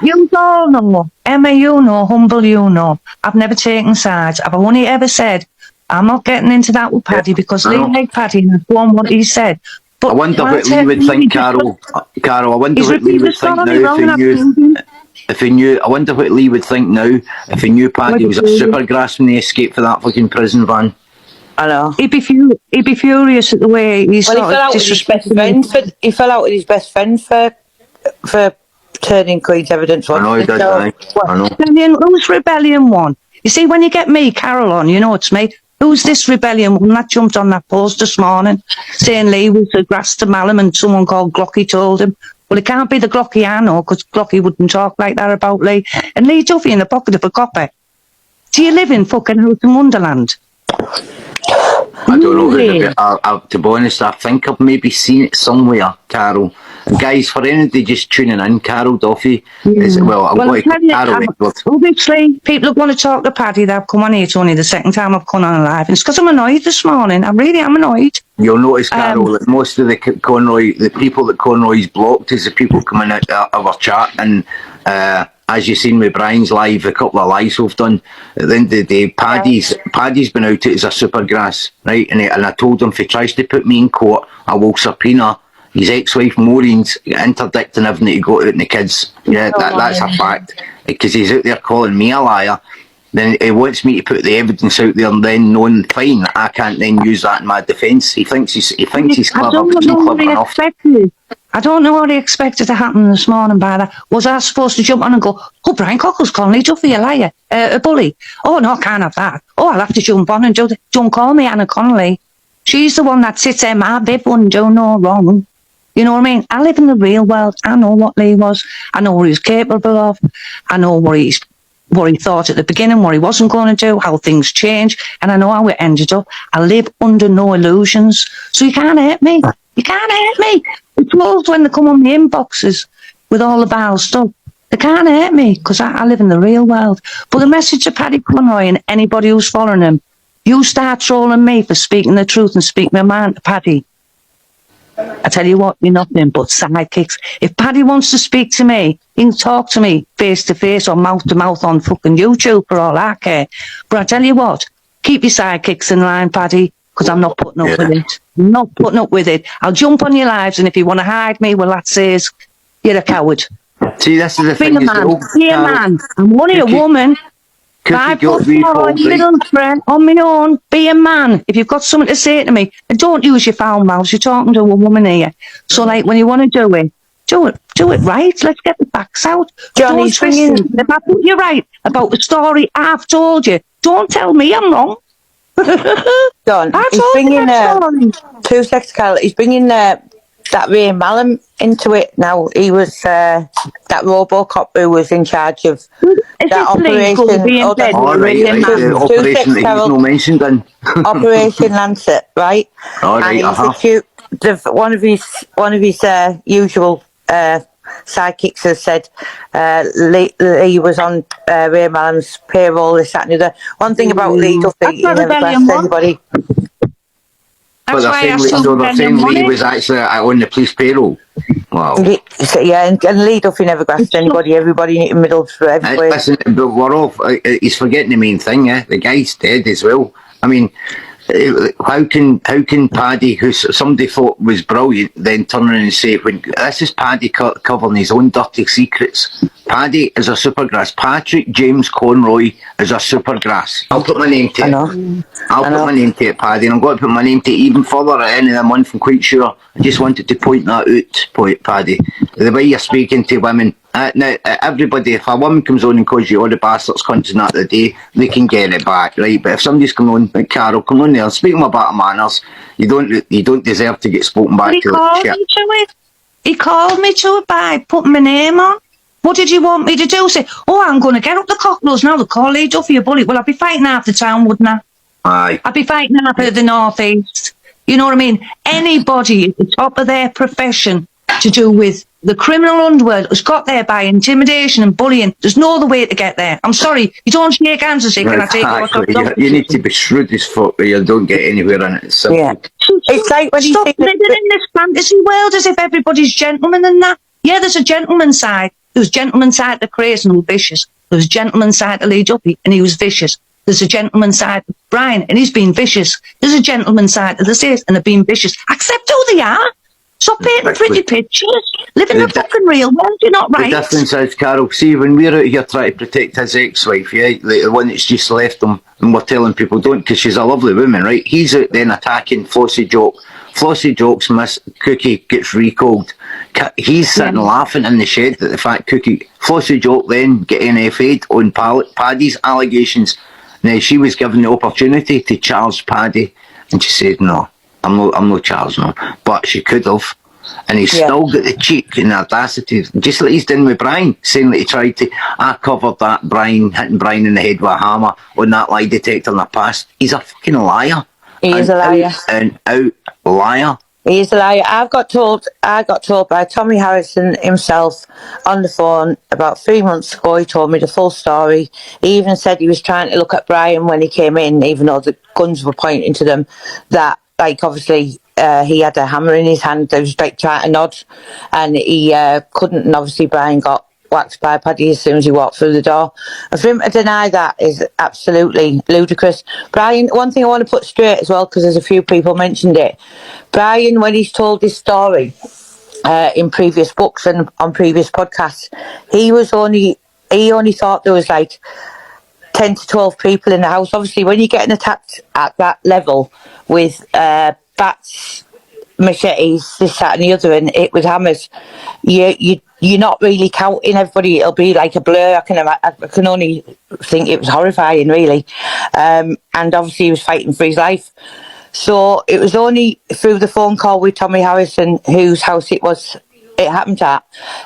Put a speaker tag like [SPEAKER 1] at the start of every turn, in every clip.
[SPEAKER 1] You all know, Emma, you know, Humble, you know. I've never taken sides. I've only ever said, I'm not getting into that with Paddy because Lee like Paddy and I've done what he said. But
[SPEAKER 2] I wonder what Lee would think, Carol. Carol, I wonder what Lee would think now if he knew. I wonder what Lee would think now if he knew Paddy was a supergrass when he escaped for that fucking prison van.
[SPEAKER 3] I know.
[SPEAKER 1] He'd be furious at the way he's
[SPEAKER 3] he fell out with his best friend. He fell out with his best friend for turning Queen's evidence.
[SPEAKER 2] I know he did. I know.
[SPEAKER 1] Who's Rebellion one? You see, when you get me, Carol, on, you know it's me. Who's this Rebellion one that jumped on that post this morning saying Lee was a grass to Malum and someone called Glocky told him? Well, it can't be the Glocky I know because Glocky wouldn't talk like that about Lee. And Lee Duffy in the pocket of a copper. Do you live in fucking House in Wonderland?
[SPEAKER 2] I don't know. To be honest, I think I've maybe seen it somewhere, Carol. And guys, for anybody just tuning in, Carol Duffy is, well, I'm going to Carol Edwards.
[SPEAKER 1] Obviously, people that want to talk to Paddy, they've come on here. It's only the second time I've come on live. And it's because I'm annoyed this morning. I really am annoyed.
[SPEAKER 2] You'll notice, Carol, that most of the people that Conroy's blocked is the people coming out of our chat. And as you've seen with Brian's live, a couple of lives we've done, at the end of the day, Paddy's been out as a supergrass, right? And I told him if he tries to put me in court, I will subpoena his ex-wife Maureen's interdicting everything he got out in the kids. Yeah, that's a fact. Because he's out there calling me a liar. Then he wants me to put the evidence out there and then knowing, fine, I can't then use that in my defence. He thinks he's clever, but he's not clever enough.
[SPEAKER 1] I don't know what he expected to happen this morning by that. Was I supposed to jump on and go, oh, Brian Cockles, Connelly Duffy, a liar, a bully? Oh, no, I can't have that. Oh, I'll have to jump on and do that. Don't call me Anna Connelly. She's the one that sits there, my bib wouldn't do no wrong. You know what I mean? I live in the real world. I know what Lee was. I know what he was capable of. I know what he thought at the beginning, what he wasn't going to do, how things change, and I know how it ended up. I live under no illusions. So you can't hurt me. You can't hurt me. It's trolls when they come on the inboxes with all the vile stuff. They can't hurt me because I live in the real world. But the message to Paddy Conroy and anybody who's following him, you start trolling me for speaking the truth and speaking my mind to Paddy. I tell you what, you're nothing but sidekicks. If Paddy wants to speak to me, he can talk to me face to face or mouth to mouth on fucking YouTube for all I care. But I tell you what, keep your sidekicks in line, Paddy, because I'm not putting up with it. I'm not putting up with it. I'll jump on your lives, and if you want to hide me, well, that says you're a coward.
[SPEAKER 2] See, this is the thing.
[SPEAKER 1] Be a man. Be a man. I'm only a woman. 5 foot 4 middle friend on my own. Be a man. If you've got something to say to me, and don't use your foul mouth. You're talking to a woman here. So, like, when you want to do it right. Let's get the facts out. Johnny's ringing. If I put you right about the story I've told you, don't tell me I'm wrong.
[SPEAKER 3] John, he's bringing 2 seconds, Carl. He's bringing that Ray Malum into it now. He was that RoboCop who was in charge of that operation.
[SPEAKER 2] Operation that he's no mentioned in.
[SPEAKER 3] Operation Lancet, right?
[SPEAKER 2] All right,
[SPEAKER 3] one of his usual sidekicks has said Lee was on Ray Malum's payroll, this, that and the other. One thing about Lee Duffy, he never blessed anybody.
[SPEAKER 2] But they're saying Lee was actually on the police payroll. Wow.
[SPEAKER 3] And Lee Duffy never grasped anybody. Everybody in the middle for everybody.
[SPEAKER 2] Listen, but we're all. He's forgetting the main thing. The guy's dead as well. I mean, how can Paddy, who somebody thought was brilliant, then turn around and say, when this is Paddy covering his own dirty secrets? Paddy is a supergrass. Patrick James Conroy is a supergrass. I'll put my name to it. I'll put my name to it, Paddy, and I'm going to put my name to it even further at the end of the month, I'm quite sure. I just wanted to point that out, Paddy. The way you're speaking to women. Now, everybody, if a woman comes on and calls you all the bastards, cunts and that of the day, they can get it back, right? But if somebody's come on, like Carol, come on there and speak about manners, you don't deserve to get spoken back to.
[SPEAKER 1] He called me to it by putting my name on. What did you want me to do? Say, oh, I'm going to get up the cockles now. They call Lee Duffy a bully. Well, I'd be fighting half the town, wouldn't I?
[SPEAKER 2] Aye.
[SPEAKER 1] I'd be fighting half of the North East. You know what I mean? Anybody at the top of their profession to do with the criminal underworld has got there by intimidation and bullying. There's no other way to get there. I'm sorry. You don't shake hands and say, can I take
[SPEAKER 2] you need to be shrewd as fuck or you don't get anywhere in it. So.
[SPEAKER 3] Yeah. It's like when
[SPEAKER 1] stop living in this fantasy world as if everybody's gentleman and that. Yeah, there's a gentleman's side. There was gentleman's side to Craze and he was vicious. There was gentleman's side to Lee Duffy and he was vicious. There's a gentleman's side to Brian and he's been vicious. There's a gentleman's side to the Saints and they've been vicious. Accept who they are. Stop painting pretty pictures. Live in the fucking real world. You're not right.
[SPEAKER 2] The difference is, Carol, see, when we're out here trying to protect his ex-wife, yeah, like the one that's just left him, and we're telling people don't, because she's a lovely woman, right? He's out then attacking Flossie Joke. Flossie Joke's miss, Cookie gets recalled. He's sitting laughing in the shed at the fact Flossie Joke then get NFA'd on Paddy's allegations. Now, she was given the opportunity to charge Paddy, and she said, no, I'm not charged, no. But she could have. And he's still got the cheek and the audacity, just like he's done with Brian, saying that he tried to, I covered that hitting Brian in the head with a hammer on that lie detector in the past. He's a fucking liar.
[SPEAKER 3] He is a liar.
[SPEAKER 2] Out liar.
[SPEAKER 3] He is a liar. I got told by Tommy Harrison himself on the phone about 3 months ago. He told me the full story. He even said he was trying to look at Brian when he came in, even though the guns were pointing to them, that, like, obviously, he had a hammer in his hand. He was like trying to nod, and he couldn't. And obviously, Brian got whacked by Paddy as soon as he walked through the door. And for him to deny that is absolutely ludicrous. Brian, one thing I want to put straight as well, because there's a few people mentioned it. Brian, when he's told this story in previous books and on previous podcasts, he only thought there was like 10 to 12 people in the house. Obviously, when you're getting attacked at that level with bats, machetes, this, that and the other, and it with hammers, you're not really counting everybody. It'll be like a blur. I can only think it was horrifying, really. And obviously he was fighting for his life. So it was only through the phone call with Tommy Harrison, whose house it happened at,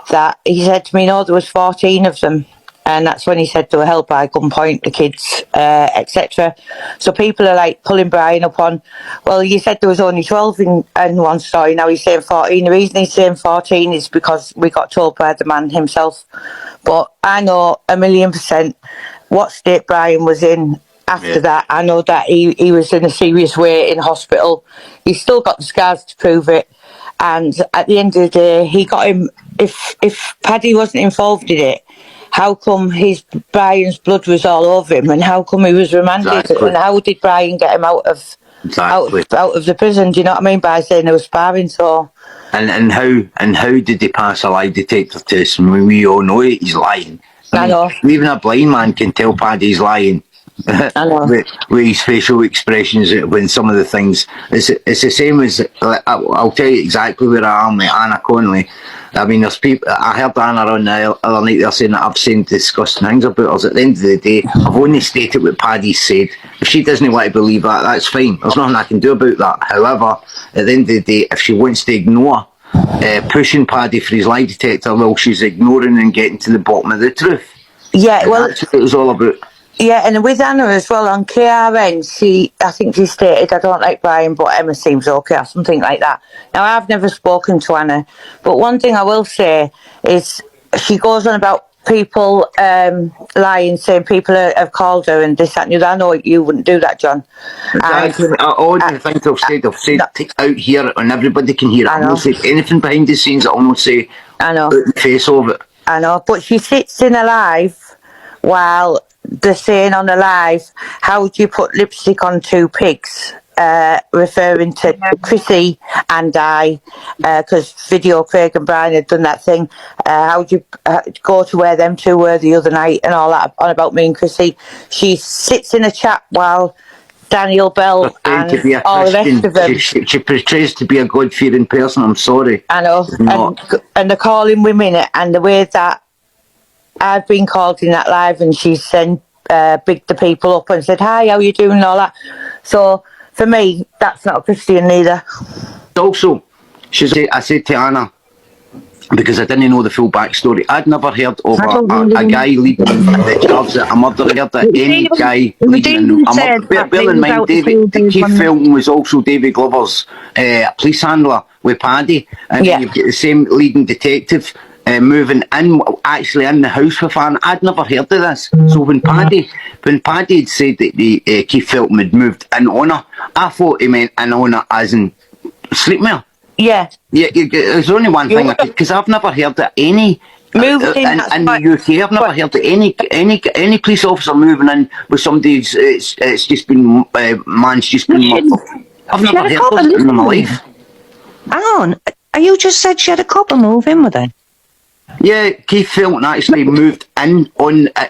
[SPEAKER 3] that he said to me, no, there was 14 of them. And that's when he said they were held by gunpoint, the kids, etc. So people are like pulling Brian up on, well, you said there was only 12 in one story, now he's saying 14. The reason he's saying 14 is because we got told by the man himself. But I know 1,000,000% what state Brian was in after that. I know that he was in a serious way in hospital. He's still got the scars to prove it. And at the end of the day, he got him, if Paddy wasn't involved in it, how come Brian's blood was all over him, and how come he was remanded? Exactly. And how did Brian get him out of the prison? Do you know what I mean? By saying they were sparring. So
[SPEAKER 2] and how did they pass a lie detector test when we all know he's lying? I know. Even a blind man can tell Paddy's lying. I know. with his facial expressions when some of the things, it's the same as, I'll tell you exactly where I am with Anna Connelly. I mean, there's people, I heard Anna on the other night there saying that I've seen disgusting things about us. At the end of the day, I've only stated what Paddy said. If she doesn't want to believe that, that's fine. There's nothing I can do about that. However, at the end of the day, if she wants to ignore pushing Paddy for his lie detector, well, she's ignoring and getting to the bottom of the truth.
[SPEAKER 3] Yeah,
[SPEAKER 2] and
[SPEAKER 3] well,
[SPEAKER 2] that's what it was all about.
[SPEAKER 3] Yeah, and with Anna as well, on KRN, I think she stated, I don't like Brian, but Emma seems okay, or something like that. Now, I've never spoken to Anna, but one thing I will say is she goes on about people lying, saying people have called her and this, that, and the other. I know you wouldn't do that, John.
[SPEAKER 2] All the things I've said out here, and everybody can hear it. I've not said anything behind the scenes. I'll not say out the face of it.
[SPEAKER 3] I know, but she sits in a live while they're saying on the live, how would you put lipstick on two pigs? Referring to Chrissy and I, because Video Craig and Brian had done that thing. How would you go to where them two were the other night and all that on about me and Chrissy? She sits in a chat while Daniel Bell and all the rest of them.
[SPEAKER 2] She portrays to be a God-fearing person. I'm sorry.
[SPEAKER 3] I know, and they're calling women, and the way that I've been called in that live, and she's sent bigged the people up and said, hi, how you doing, and all that. So for me, that's not Christian neither.
[SPEAKER 2] Also, I said to Anna, because I didn't know the full backstory, I'd never heard of a guy leading the charge at a murder. I heard that any guy leading a murder. Bear in mind, Keith Felton was also David Glover's police handler with Paddy, and you've got the same leading detective moving in, actually in the house with Anna. I'd never heard of this. So when Paddy had said that Keith Felton had moved in on her, I thought he meant in on her as in sleepmare.
[SPEAKER 3] Yeah.
[SPEAKER 2] Yeah, there's only one thing, because I've never heard of any
[SPEAKER 3] moving in.
[SPEAKER 2] In the UK, I've never heard of any police officer moving in with somebody's. It's just been man's just been. I've never heard of it in my life.
[SPEAKER 1] Hang on, you just said she had a couple move in with her.
[SPEAKER 2] Yeah, Keith Felton actually moved in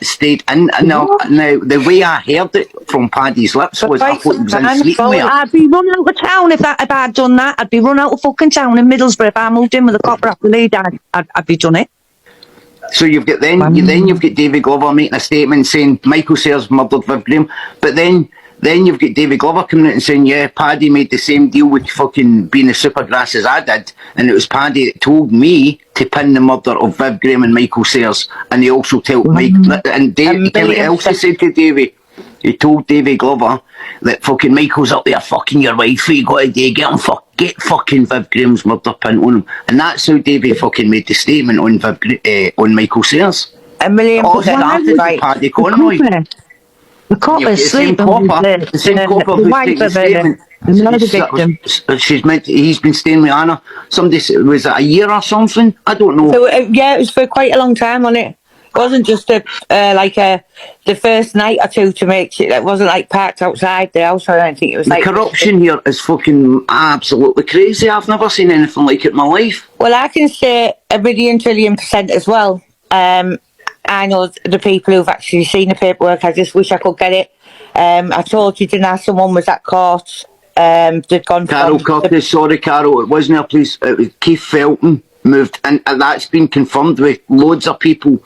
[SPEAKER 2] stayed in. And now, the way I heard it from Paddy's lips was I thought he was in sleeping with her.
[SPEAKER 1] I'd be run out of town if I'd done that. I'd be run out of fucking town in Middlesbrough if I moved in with a copper after Lee died. I'd be done it.
[SPEAKER 2] So you've got you've got David Glover making a statement saying Michael Sayers murdered Viv Graham, but then you've got David Glover coming out and saying, yeah, Paddy made the same deal with fucking being a Supergrass as I did, and it was Paddy that told me to pin the murder of Viv Graham and Michael Sayers, and he also told Mike, and Dave, tell what else he said to Davey. He told Davy Glover that fucking Michael's up there fucking your wife, what you got to do, get fucking Viv Graham's murder pin on him. And that's how Davy fucking made the statement on on Michael Sayers.
[SPEAKER 3] A million
[SPEAKER 2] percent right. Paddy Conroy.
[SPEAKER 1] The cop is sleeping
[SPEAKER 2] the same copper who's taking the statement. He's been staying with Anna. Somebody, was it a year or something? I don't know.
[SPEAKER 3] So, yeah, it was for quite a long time, wasn't it? It wasn't just the first night or two to make sure. It wasn't like parked outside the house. I don't think it was like...
[SPEAKER 2] The corruption here is fucking absolutely crazy. I've never seen anything like it in my life.
[SPEAKER 3] Well, I can say 1,000,000,000,000% as well. I know the people who've actually seen the paperwork. I just wish I could get it. I told you, didn't I? Someone was at court. They'd gone
[SPEAKER 2] Carol Curtis, sorry, Carol. It wasn't a police. It was Keith Felton moved, and that's been confirmed with loads of people.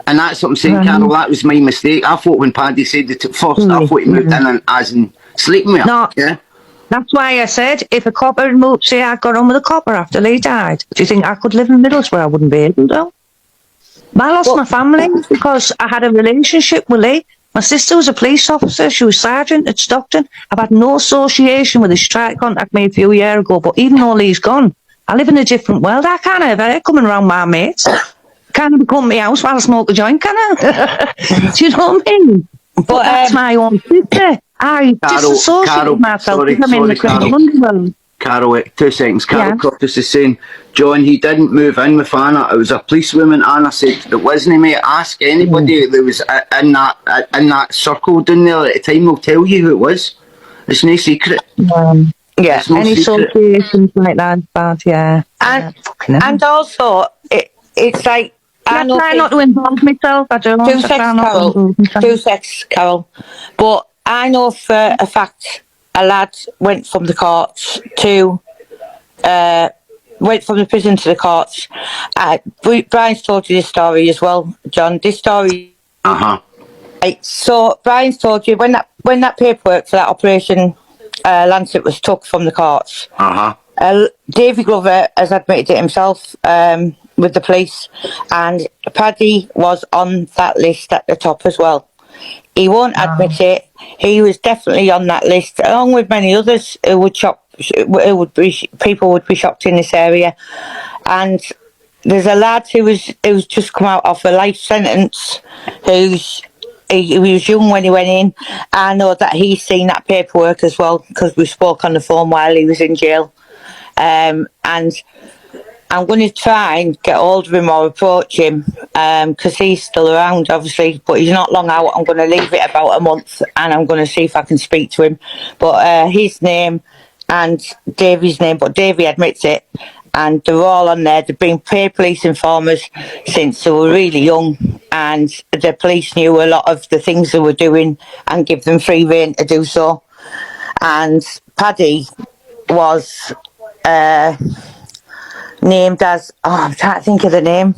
[SPEAKER 2] And that's what I'm saying, Carol. That was my mistake. I thought when Paddy said it at first, I thought he moved in and as in sleeping with her.
[SPEAKER 1] No.
[SPEAKER 2] Yeah.
[SPEAKER 1] That's why I said, if a copper had moved, say I got on with a copper after Lee died, do you think I could live in Middlesbrough? I wouldn't be able to. I lost my family because I had a relationship with Lee. My sister was a police officer. She was sergeant at Stockton. I've had no association with her. She tried to contact me a few years ago, but even though Lee's gone, I live in a different world. I can't have her coming around my mates. Can't even come to my house while I smoke a joint, can I? Do you know what I mean? But that's my own sister. I disassociate myself because I'm in the criminal underworld.
[SPEAKER 2] Carol, 2 seconds. Carol Curtis is saying, John, he didn't move in with Anna. It was a policewoman. Anna said it wasn't, mate. Ask anybody that was in that circle down there at the time. Will tell you who it was. It's no secret.
[SPEAKER 3] Yeah,
[SPEAKER 2] no
[SPEAKER 1] any associations like that, bad, yeah.
[SPEAKER 3] And also, it's like,
[SPEAKER 1] I try not to involve myself. I don't.
[SPEAKER 3] Two sex, Carol. But I know for a fact a lad went from the courts to went from the prison to the courts. Brian's told you this story as well, John. This story. Right, so Brian's told you when that paperwork for that operation Lancet was took from the courts. Davy Glover has admitted it himself. With the police, and Paddy was on that list at the top as well. He won't admit it. He was definitely on that list, along with many others who would people would be shocked in this area. And there's a lad who's just come out of a life sentence. He was young when he went in. I know that he's seen that paperwork as well because we spoke on the phone while he was in jail, and I'm going to try and get hold of him or approach him because he's still around, obviously, but he's not long out. I'm going to leave it about a month and I'm going to see if I can speak to him. But his name and Davy's name, but Davy admits it, and they're all on there. They've been paid police informers since they were really young, and the police knew a lot of the things they were doing and give them free rein to do so. And Paddy was... named as I'm trying to think of the name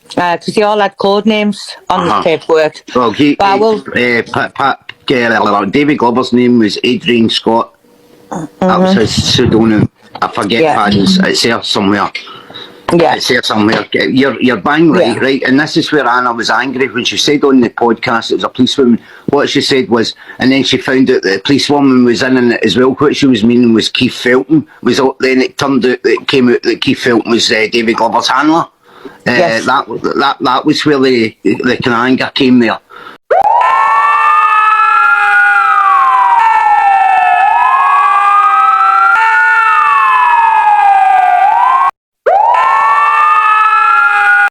[SPEAKER 3] because they all had code names on the paperwork.
[SPEAKER 2] Well, David Glover's name was Adrian Scott. That was his pseudonym. I forget Paddy's. It's there somewhere. Yeah, it's there somewhere. You're bang right, right? And this is where Anna was angry when she said on the podcast it was a policewoman. What she said was, and then she found out that the policewoman was in it as well. What she was meaning was Keith Felton. Then it turned out that it came out that Keith Felton was David Glover's handler. That was where the kind of anger came there.